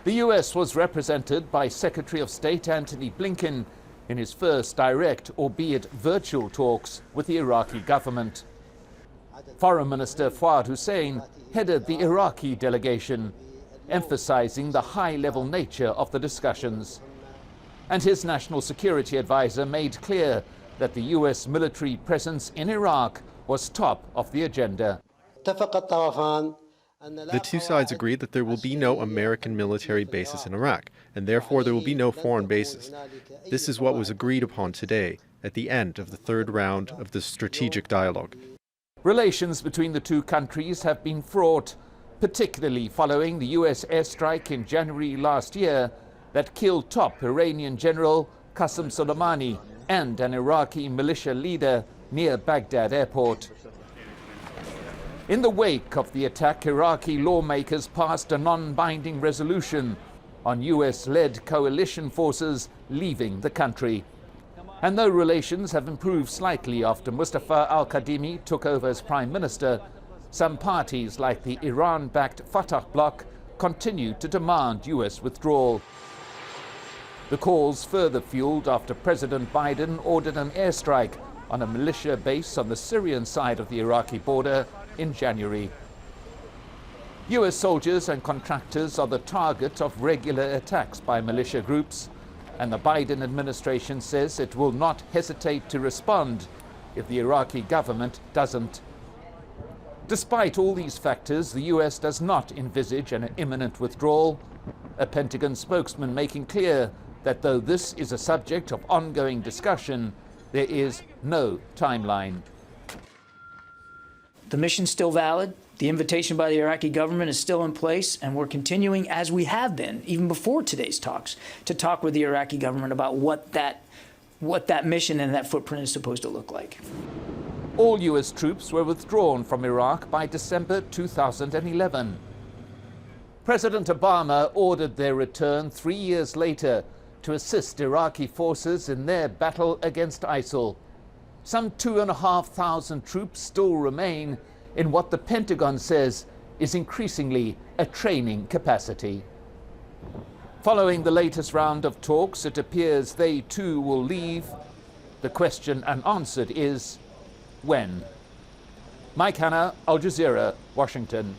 The US was represented by Secretary of State Antony Blinken in his first direct, albeit virtual, talks with the Iraqi government. Foreign Minister Fuad Hussein headed the Iraqi delegation, emphasizing the high-level nature of the discussions. And his national security advisor made clear that the US military presence in Iraq was top of the agenda. The two sides agreed that there will be no American military bases in Iraq, and therefore there will be no foreign bases. This is what was agreed upon today, at the end of the third round of the strategic dialogue. Relations between the two countries have been fraught, particularly following the US airstrike in January last year that killed top Iranian General Qasem Soleimani and an Iraqi militia leader near Baghdad airport. In the wake of the attack, Iraqi lawmakers passed a non-binding resolution on US-led coalition forces leaving the country. And though relations have improved slightly after Mustafa al-Kadhimi took over as prime minister, some parties like the Iran-backed Fatah bloc continue to demand US withdrawal. The calls further fueled after President Biden ordered an airstrike on a militia base on the Syrian side of the Iraqi border in January. US soldiers and contractors are the target of regular attacks by militia groups, and the Biden administration says it will not hesitate to respond if the Iraqi government doesn't. Despite all these factors, the US does not envisage an imminent withdrawal, a Pentagon spokesman making clear that though this is a subject of ongoing discussion, there is no timeline. The mission's still valid. The invitation by the Iraqi government is still in place, and we're continuing, as we have been, even before today's talks, to talk with the Iraqi government about what that mission and that footprint is supposed to look like. All US troops were withdrawn from Iraq by December 2011. President Obama ordered their return 3 years later to assist Iraqi forces in their battle against ISIL. Some 2,500 troops still remain in what the Pentagon says is increasingly a training capacity. Following the latest round of talks, it appears they too will leave. The question unanswered is, when? Mike Hanna, Al Jazeera, Washington.